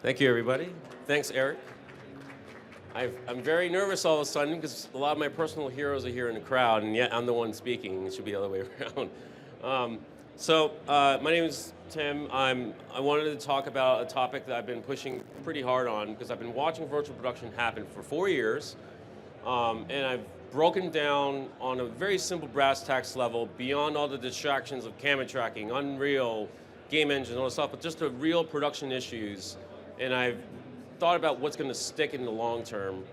Thank you, everybody. Thanks, Eric. I'm very nervous all of a sudden because a lot of my personal heroes are here in the crowd, and yet I'm the one speaking. It should be the other way around. My name is Tim. I wanted to talk about a topic that I've been pushing pretty hard on because I've been watching virtual production happen for 4 years, and I've broken down on a very simple brass tacks level beyond all the distractions of camera tracking, Unreal, game engine, all this stuff, but just the real production issues. And I've thought about what's going to stick in the long term.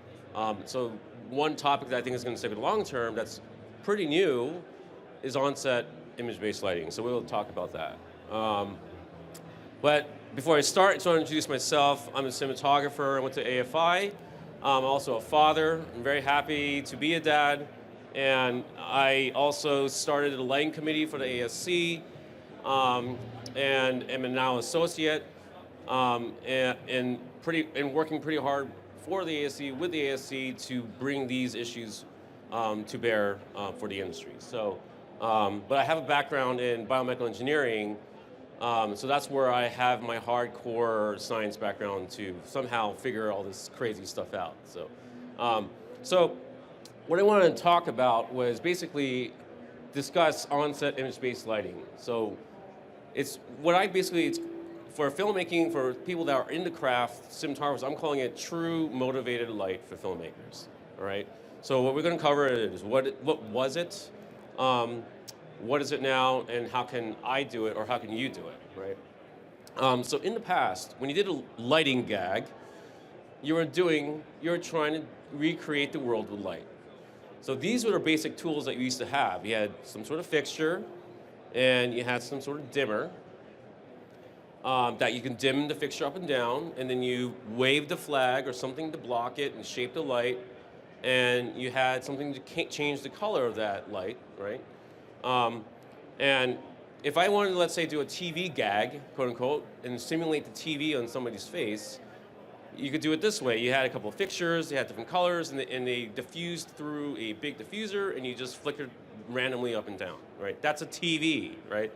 So one topic that I think is going to stick in the long term that's pretty new is on-set image-based lighting. So we'll talk about that. But before I start, I just want to introduce myself. I'm a cinematographer. I went to AFI. I'm also a father. I'm very happy to be a dad. And I also started a lighting committee for the ASC and am now associate. And working pretty hard for the ASC, with the ASC, to bring these issues to bear for the industry. So, but I have a background in biomedical engineering, so that's where I have my hardcore science background to somehow figure all this crazy stuff out. So what I wanted to talk about was basically discuss on-set image-based lighting. So it's for filmmaking, for people that are in the craft, cinematographers, I'm calling it true motivated light for filmmakers, all right? So what we're gonna cover is what was it, what is it now, and how can I do it, or how can you do it, right? So in the past, when you did a lighting gag, you were trying to recreate the world with light. So these were the basic tools that you used to have. You had some sort of fixture, and you had some sort of dimmer, that you can dim the fixture up and down, and then you waved the flag or something to block it and shape the light, and you had something to change the color of that light, right? And if I wanted to, let's say, do a TV gag, quote unquote, and simulate the TV on somebody's face, you could do it this way. You had a couple of fixtures, they had different colors, and they diffused through a big diffuser, and you just flickered randomly up and down, right? That's a TV, right?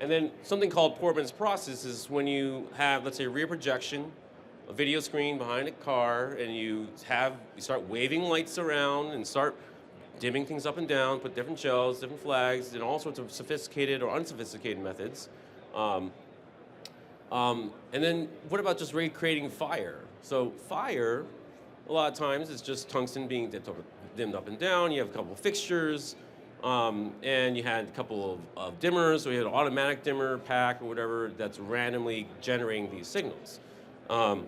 And then something called Portman's process is when you have, let's say, a rear projection, a video screen behind a car, and you start waving lights around and start dimming things up and down, put different shells, different flags, and all sorts of sophisticated or unsophisticated methods. And then what about just recreating fire? So fire, a lot of times, is just tungsten being dimmed up and down. You have a couple of fixtures. And you had a couple of dimmers, so you had an automatic dimmer pack or whatever that's randomly generating these signals. And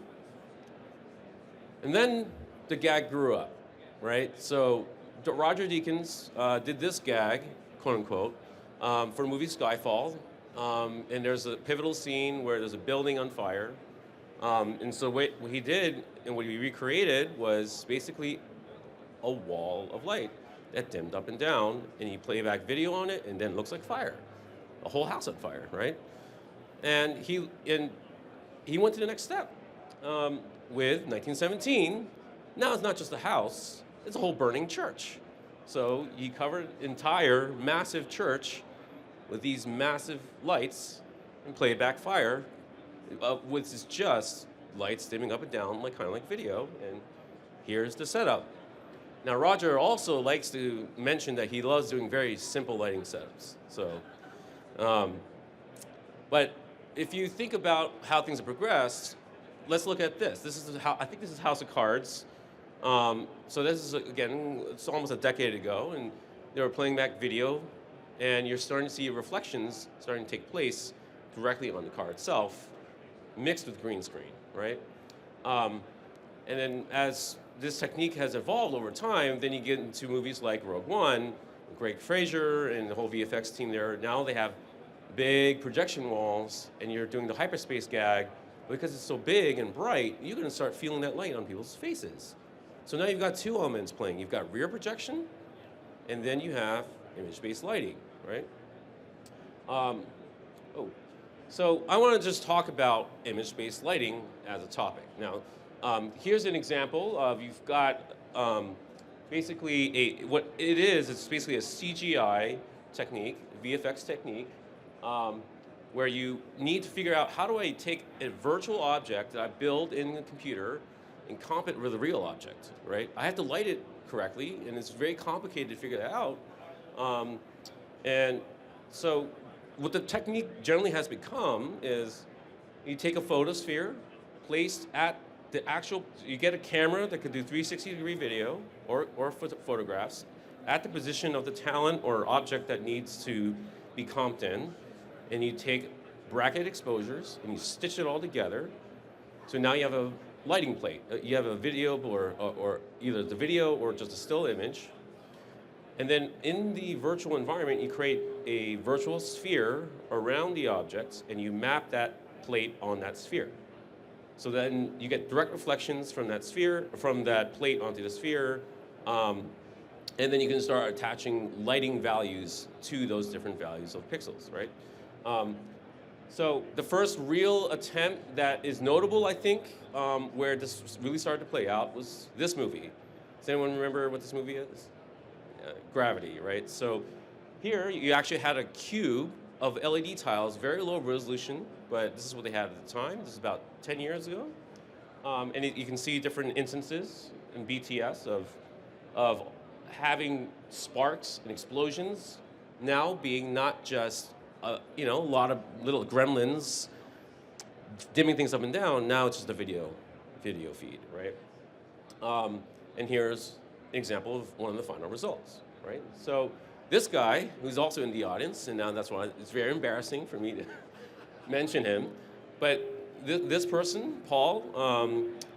then the gag grew up, right? So Roger Deakins did this gag, quote unquote, for the movie Skyfall. And there's a pivotal scene where there's a building on fire. And so what he did and what he recreated was basically a wall of light that dimmed up and down, and he played back video on it, and then it looks like fire, a whole house on fire, right? And he went to the next step with 1917. Now it's not just a house; it's a whole burning church. So he covered an entire massive church with these massive lights and played back fire, which is just lights dimming up and down, kind of like video. And here's the setup. Now, Roger also likes to mention that he loves doing very simple lighting setups. So, but if you think about how things have progressed, let's look at this. I think this is House of Cards. So this is, again, it's almost a decade ago, and they were playing back video, and you're starting to see reflections starting to take place directly on the car itself, mixed with green screen, right? And then as this technique has evolved over time, then you get into movies like Rogue One, Greg Fraser and the whole VFX team there. Now they have big projection walls, and you're doing the hyperspace gag. Because it's so big and bright, you're going to start feeling that light on people's faces. So now you've got two elements playing. You've got rear projection, and then you have image-based lighting, right? So I want to just talk about image-based lighting as a topic. Now, here's an example of, you've got basically what it is, it's basically a CGI technique, VFX technique, where you need to figure out how do I take a virtual object that I build in the computer and comp it with a real object, right? I have to light it correctly, and it's very complicated to figure that out. And so what the technique generally has become is you take a photosphere placed at the actual, you get a camera that could do 360-degree video or photographs at the position of the talent or object that needs to be comped in, and you take bracket exposures and you stitch it all together. So now you have a lighting plate. You have a video or either the video or just a still image. And then in the virtual environment, you create a virtual sphere around the object and you map that plate on that sphere. So then you get direct reflections from that sphere, from that plate onto the sphere, and then you can start attaching lighting values to those different values of pixels, right? So the first real attempt that is notable, I think, where this really started to play out was this movie. Does anyone remember what this movie is? Gravity, right? So here you actually had a cube of LED tiles, very low resolution, but this is what they had at the time. This is about 10 years ago. And you can see different instances in BTS of having sparks and explosions now being not just a lot of little gremlins dimming things up and down. Now it's just a video feed, right? And here's an example of one of the final results, right? So this guy, who's also in the audience, and now that's why it's very embarrassing for me to mention him, but this person, Paul,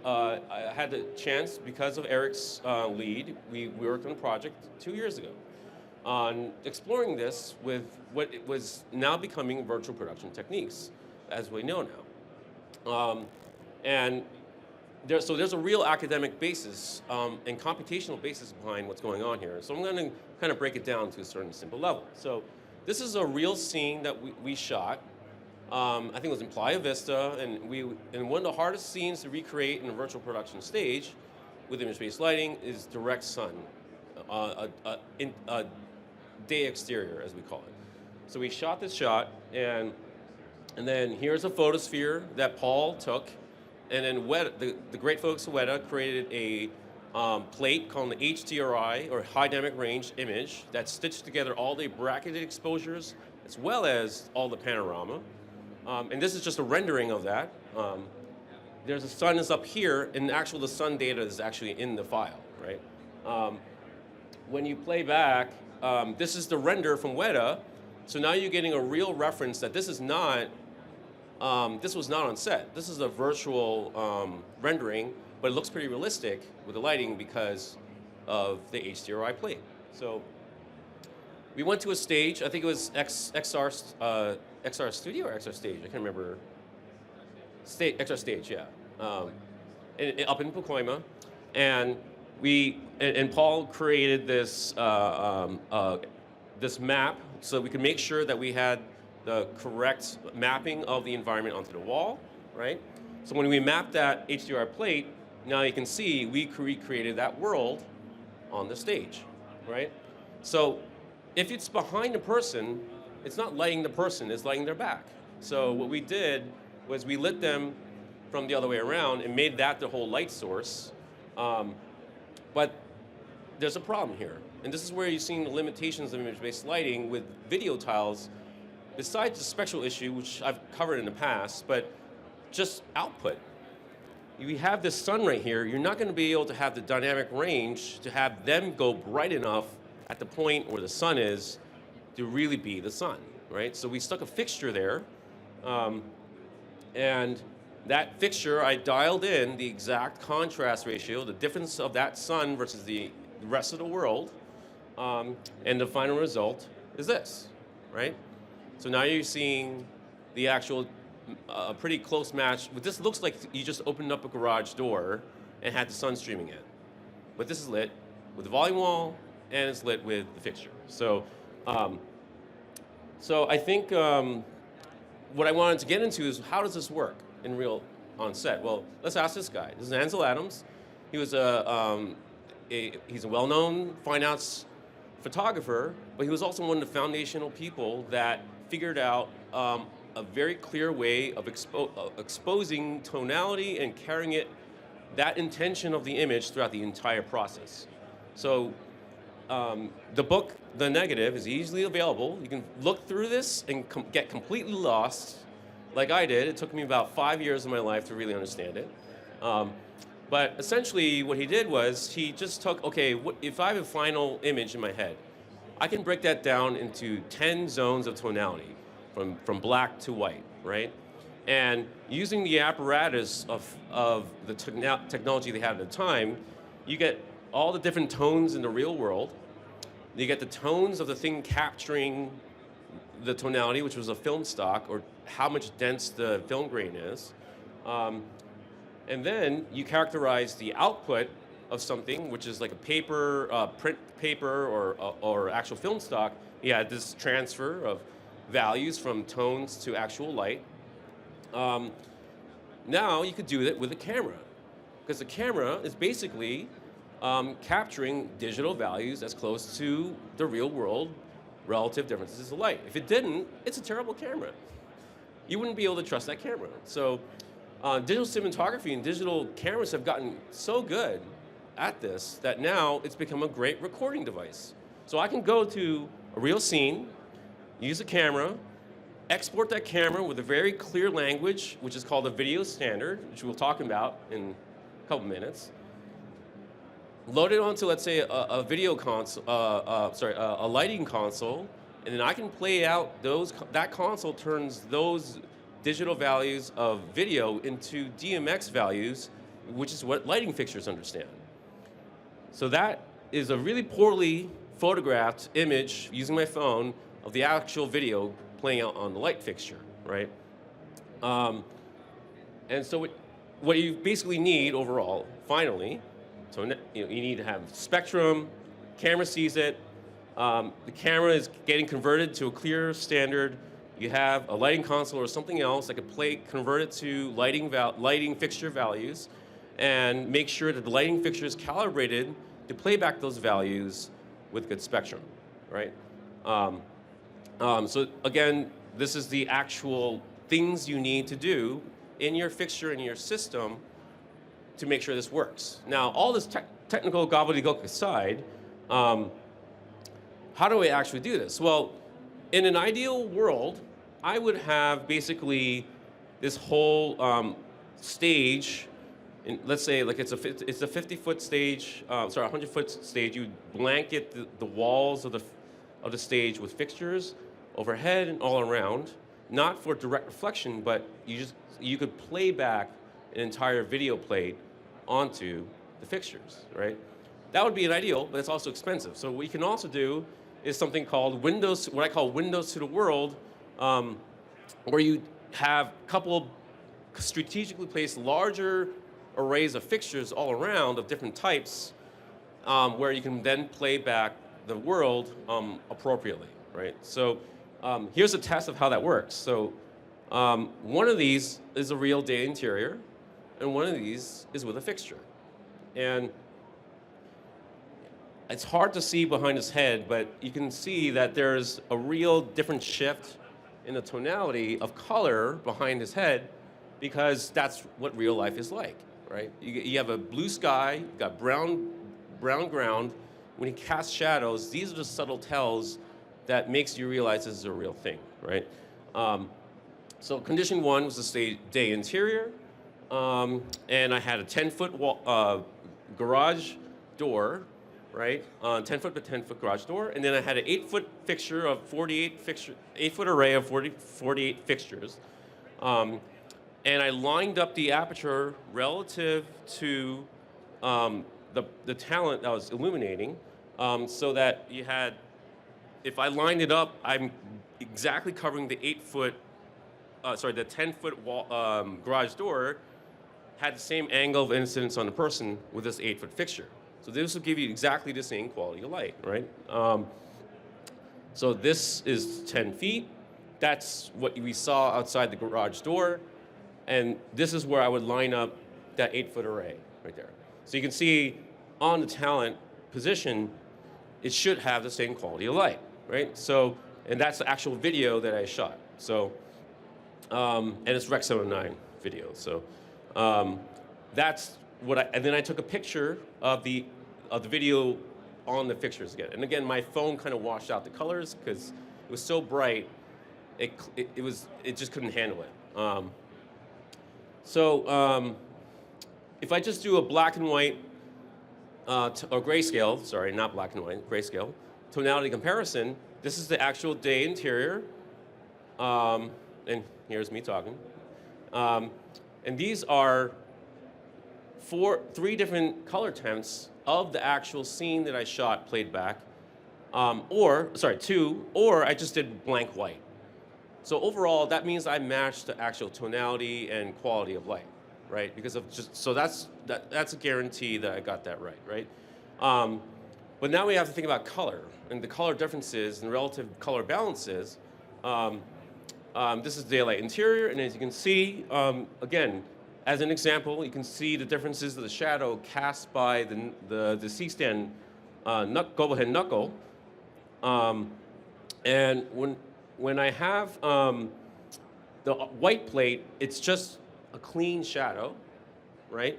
I had the chance, because of Eric's lead, we worked on a project 2 years ago on exploring this with what it was now becoming virtual production techniques, as we know now. So there's a real academic basis and computational basis behind what's going on here. So I'm going to kind of break it down to a certain simple level. So this is a real scene that we shot. I think it was in Playa Vista, and one of the hardest scenes to recreate in a virtual production stage with image-based lighting is direct sun, a day exterior, as we call it. So we shot this shot, and then here's a photosphere that Paul took, and then the great folks at Weta created a plate called the HDRI, or high dynamic range image, that stitched together all the bracketed exposures as well as all the panorama. And this is just a rendering of that. There's a sun is up here, and the sun data is actually in the file, right? When you play back, this is the render from Weta, so now you're getting a real reference that this is not, this was not on set. This is a virtual rendering, but it looks pretty realistic with the lighting because of the HDRI plate. So we went to a stage, I think it was XR Studio or XR Stage, I can't remember. XR Stage, yeah. Up in Pacoima. And Paul created this, this map so we could make sure that we had the correct mapping of the environment onto the wall, right? So when we mapped that HDR plate, now you can see we recreated that world on the stage, right? So if it's behind a person, it's not lighting the person, it's lighting their back. So what we did was we lit them from the other way around and made that the whole light source. But there's a problem here. And this is where you're seeing the limitations of image-based lighting with video tiles, besides the spectral issue, which I've covered in the past, but just output. You have this sun right here, you're not going to be able to have the dynamic range to have them go bright enough at the point where the sun is to really be the sun, right? So we stuck a fixture there, and that fixture, I dialed in the exact contrast ratio, the difference of that sun versus the rest of the world, and the final result is this, right? So now you're seeing the actual pretty close match. This looks like you just opened up a garage door and had the sun streaming in. But this is lit with the volume wall, and it's lit with the fixture. So, so I think what I wanted to get into is how does this work in real on set? Well, let's ask this guy. This is Ansel Adams. He was he's a well-known fine arts photographer, but he was also one of the foundational people that figured out a very clear way of exposing tonality and carrying it, that intention of the image throughout the entire process. So the book, The Negative, is easily available. You can look through this and get completely lost, like I did. It took me about 5 years of my life to really understand it. But essentially what he did was he just took, okay, if I have a final image in my head, I can break that down into 10 zones of tonality, from black to white, right? And using the apparatus of the technology they had at the time, you get all the different tones in the real world. You get the tones of the thing capturing the tonality, which was a film stock, or how much dense the film grain is. And then you characterize the output of something, which is like a paper, print paper, or actual film stock. You had this transfer of values from tones to actual light. Now you could do that with a camera, because the camera is basically capturing digital values as close to the real world relative differences of light. If it didn't, it's a terrible camera. You wouldn't be able to trust that camera. So digital cinematography and digital cameras have gotten so good at this that now it's become a great recording device. So I can go to a real scene, use a camera, export that camera with a very clear language, which is called a video standard, which we'll talk about in a couple minutes. Load it onto, let's say, a video console, a lighting console, and then I can play out that console turns those digital values of video into DMX values, which is what lighting fixtures understand. So that is a really poorly photographed image using my phone of the actual video playing out on the light fixture, right? And so what you basically need overall, finally, so you need to have spectrum, camera sees it, the camera is getting converted to a clear standard. You have a lighting console or something else that could convert it to lighting fixture values, and make sure that the lighting fixture is calibrated to play back those values with good spectrum, right? So again, this is the actual things you need to do in your fixture, in your system, to make sure this works. Now, all this technical gobbledygook aside, how do we actually do this? Well, in an ideal world, I would have basically this whole stage. Let's say like it's a 50-foot stage, sorry, 100-foot stage. You blanket the walls of the stage with fixtures overhead and all around, not for direct reflection, but you could play back an entire video plate onto the fixtures, right? That would be an ideal, but it's also expensive. So what you can also do is something called what I call windows to the world, where you have a couple strategically placed larger arrays of fixtures all around of different types, where you can then play back the world appropriately, right? So here's a test of how that works. So one of these is a real day interior, and one of these is with a fixture. And it's hard to see behind his head, but you can see that there's a real different shift in the tonality of color behind his head, because that's what real life is like, right? You have a blue sky, you've got brown ground. When he casts shadows, these are the subtle tells that makes you realize this is a real thing, right? So condition one was the day interior, and I had a 10-foot garage door, right? 10-foot by 10-foot garage door, and then I had an 8-foot fixture of 8-foot array of 48 fixtures, and I lined up the aperture relative to the talent that I was illuminating, so that you had, if I lined it up, I'm exactly covering the 10-foot garage door, had the same angle of incidence on the person with this 8-foot fixture. So this will give you exactly the same quality of light, right? So this is 10 feet. That's what we saw outside the garage door. And this is where I would line up that 8-foot array right there. So you can see on the talent position, it should have the same quality of light, right? So, and that's the actual video that I shot. So and it's Rec 709 video. So that's what and then I took a picture of the video on the fixtures again. And again, my phone kind of washed out the colors because it was so bright, it just couldn't handle it. If I just do a black and white, or grayscale, sorry, not black and white, grayscale, tonality comparison, this is the actual day interior, and here's me talking. And these are three different color temps of the actual scene that I shot played back, two, or I just did blank white. So overall, that means I matched the actual tonality and quality of light, right? Because of that's a guarantee that I got that right? But now we have to think about color and the color differences and relative color balances. This is daylight interior, and as you can see, again, as an example, you can see the differences of the shadow cast by the C-stand Gobblehead knuckle. And when I have the white plate, it's just a clean shadow, right?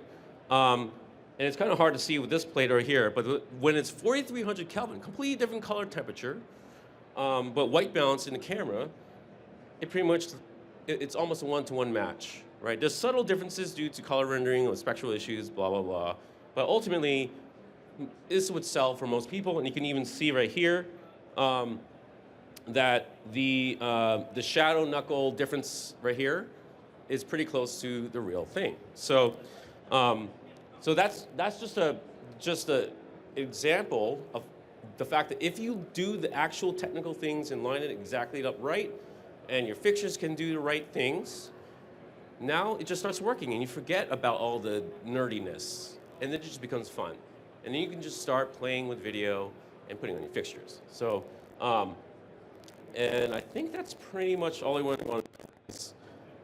And it's kind of hard to see with this plate right here, but when it's 4,300 Kelvin, completely different color temperature, but white balance in the camera, it's almost a one-to-one match, right? There's subtle differences due to color rendering or spectral issues, blah, blah, blah. But ultimately, this would sell for most people, and you can even see right here that the shadow knuckle difference right here is pretty close to the real thing. So that's just a example of the fact that if you do the actual technical things and line it exactly up right, and your fixtures can do the right things, now it just starts working and you forget about all the nerdiness, and then it just becomes fun. And then you can just start playing with video and putting on your fixtures. So, and I think that's pretty much all I want to.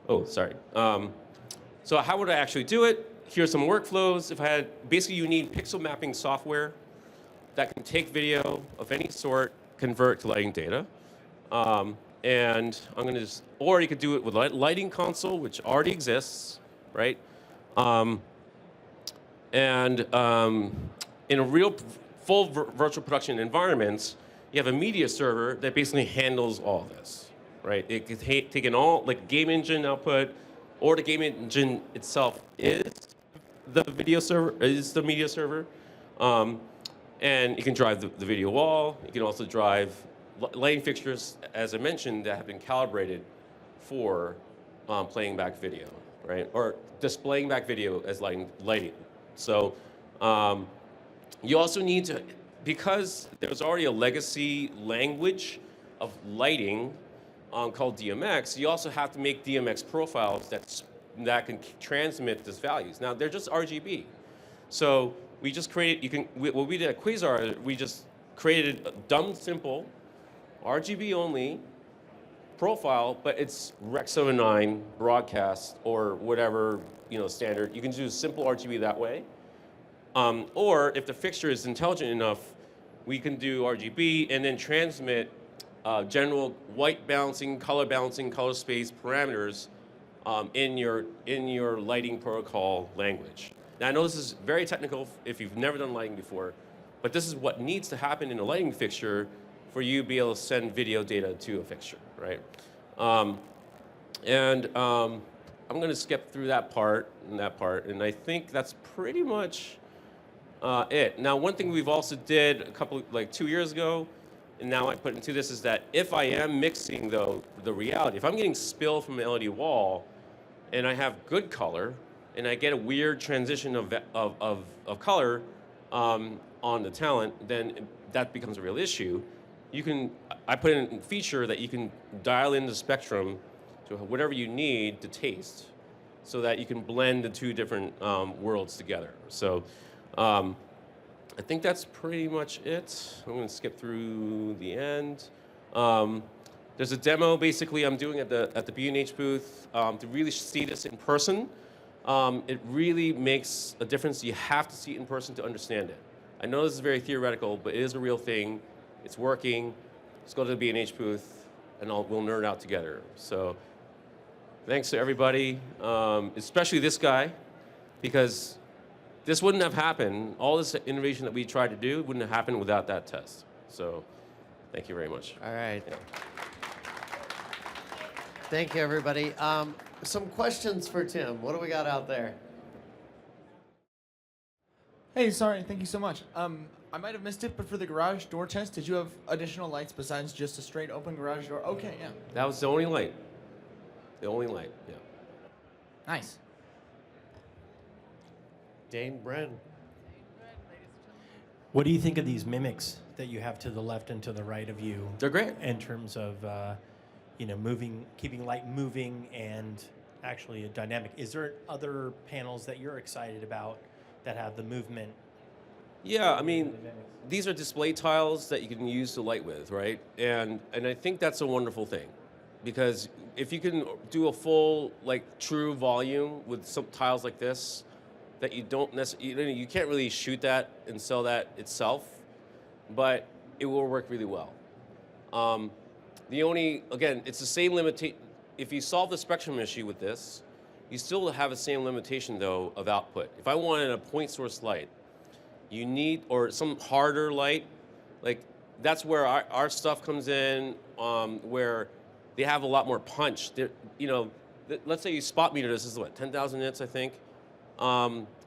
Oh, sorry. So how would I actually do it? Here's some workflows. Basically you need pixel mapping software that can take video of any sort, convert to lighting data. And I'm going to or you could do it with Lighting Console, which already exists, right? In a real full virtual production environments, you have a media server that basically handles all this, right? It can take in all, like game engine output, or the game engine itself is the video server, is the media server. And you can drive the video wall. You can also drive lighting fixtures, as I mentioned, that have been calibrated for playing back video, right? Or displaying back video as lighting. So you also need to, because there's already a legacy language of lighting called DMX, you also have to make DMX profiles that can transmit these values. Now, they're just RGB. So we just created, what we did at Quasar, we just created a dumb, simple, RGB only profile, but it's Rec 709 broadcast or whatever, standard. You can do simple RGB that way. Or if the fixture is intelligent enough, we can do RGB and then transmit general white balancing, color space parameters in your lighting protocol language. Now I know this is very technical if you've never done lighting before, but this is what needs to happen in a lighting fixture for you to be able to send video data to a fixture, right? I'm going to skip through that part, and I think that's pretty much it. Now, one thing we've also did 2 years ago, and now I put into this, is that if I am mixing, though, the reality, if I'm getting spill from an LED wall, and I have good color, and I get a weird transition of color on the talent, then that becomes a real issue. I put in a feature that you can dial in the spectrum to whatever you need to taste, so that you can blend the two different worlds together. So I think that's pretty much it. I'm going to skip through the end. There's a demo basically I'm doing at the B&H booth to really see this in person. It really makes a difference. You have to see it in person to understand it. I know this is very theoretical, but it is a real thing. It's working. Let's go to the B&H booth, and we'll nerd out together. So Thanks to everybody, especially this guy, because this wouldn't have happened. All this innovation that we tried to do wouldn't have happened without that test. So thank you very much. All right. Yeah. Thank you, everybody. Some questions for Tim. What do we got out there? Hey, sorry, thank you so much. I might have missed it, but for the garage door test, did you have additional lights besides just a straight open garage door? Okay, yeah. That was the only light. The only light, yeah. Nice. Dane Bren. What do you think of these mimics that you have to the left and to the right of you? They're great. In terms of, moving, keeping light moving and actually a dynamic. Is there other panels that you're excited about that have the movement? Yeah, I mean, these are display tiles that you can use to light with, right? And I think that's a wonderful thing, because if you can do a full, true volume with some tiles like this, that you don't necessarily, you can't really shoot that and sell that itself, but it will work really well. Again, it's the same limitation. If you solve the spectrum issue with this, you still have the same limitation, though, of output. If I wanted a point source light, you need, or some harder light, that's where our stuff comes in, where they have a lot more punch. Let's say you spot meter this is what, 10,000 nits, I think.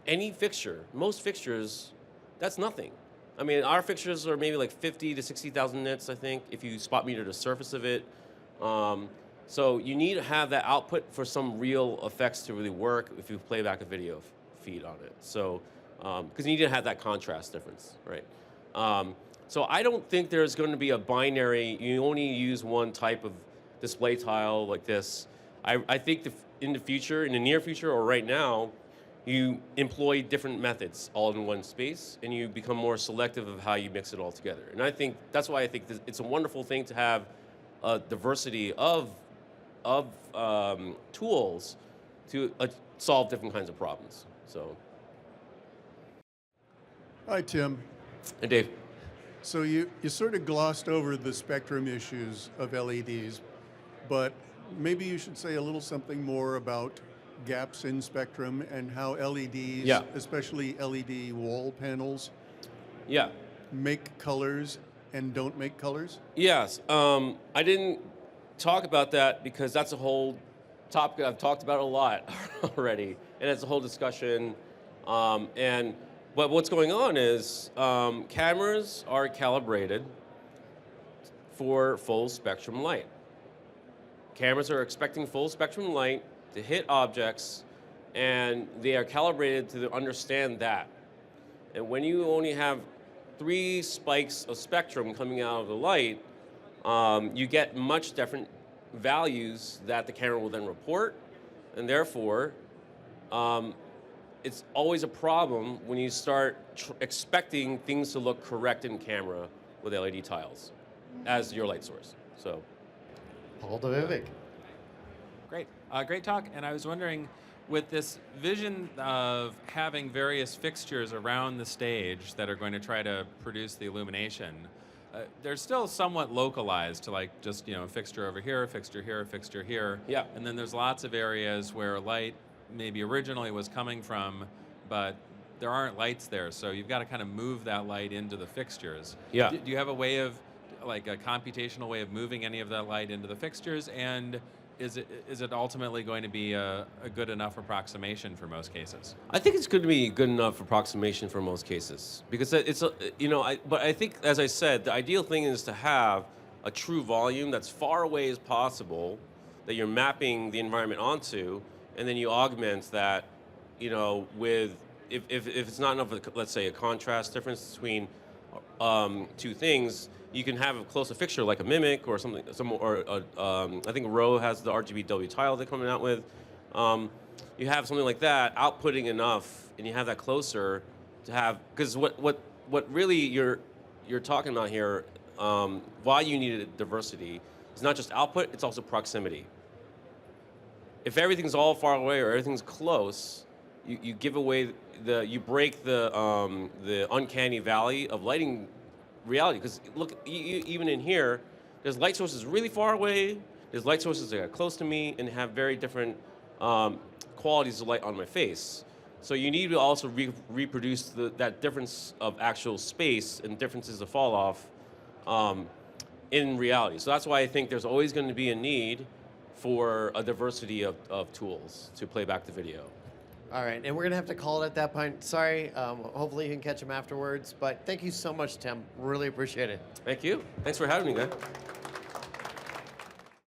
Any fixture, most fixtures, that's nothing. I mean, our fixtures are maybe 50 to 60,000 nits, I think, if you spot meter the surface of it. So you need to have that output for some real effects to really work if you play back a video feed on it. So, because you need to have that contrast difference, right? So I don't think there's going to be a binary, you only use one type of display tile like this. I think in the future, in the near future or right now, you employ different methods all in one space, and you become more selective of how you mix it all together. And I think that's why I think it's a wonderful thing to have a diversity of tools to solve different kinds of problems. So. Hi, Tim. Hey, Dave. So you sort of glossed over the spectrum issues of LEDs, but maybe you should say a little something more about gaps in spectrum and how LEDs, especially LED wall panels, make colors and don't make colors? Yes. I didn't talk about that because that's a whole topic I've talked about a lot already, and it's a whole discussion. But what's going on is cameras are calibrated for full spectrum light. Cameras are expecting full spectrum light to hit objects, and they are calibrated to understand that. And when you only have 3 spikes of spectrum coming out of the light, you get much different values that the camera will then report, and therefore, it's always a problem when you start expecting things to look correct in camera with LED tiles as your light source. So, Paul DeVivek. Great. Great talk. And I was wondering, with this vision of having various fixtures around the stage that are going to try to produce the illumination, they're still somewhat localized to just, a fixture over here, a fixture here, a fixture here. Yeah. And then there's lots of areas where light maybe originally was coming from, but there aren't lights there. So you've got to kind of move that light into the fixtures. Yeah. Do you have a way of, a computational way of moving any of that light into the fixtures? And is it ultimately going to be a good enough approximation for most cases? I think it's going to be a good enough approximation for most cases, because but I think, as I said, the ideal thing is to have a true volume that's far away as possible that you're mapping the environment onto, and then you augment that, with, if it's not enough of, let's say, a contrast difference between 2 things, you can have a closer fixture like a mimic or something, I think Rowe has the RGBW tile they're coming out with. You have something like that outputting enough, and you have that closer to have, because what really you're talking about here, why you need diversity, is not just output, it's also proximity. If everything's all far away or everything's close, you give away you break the uncanny valley of lighting reality. Because look, even in here, there's light sources really far away, is light sources that are close to me and have very different qualities of light on my face. So you need to also reproduce that difference of actual space and differences of fall off in reality. So that's why I think there's always going to be a need for a diversity of tools to play back the video. All right, and we're going to have to call it at that point. Sorry, hopefully you can catch him afterwards. But thank you so much, Tim. Really appreciate it. Thank you. Thanks for having me, guys.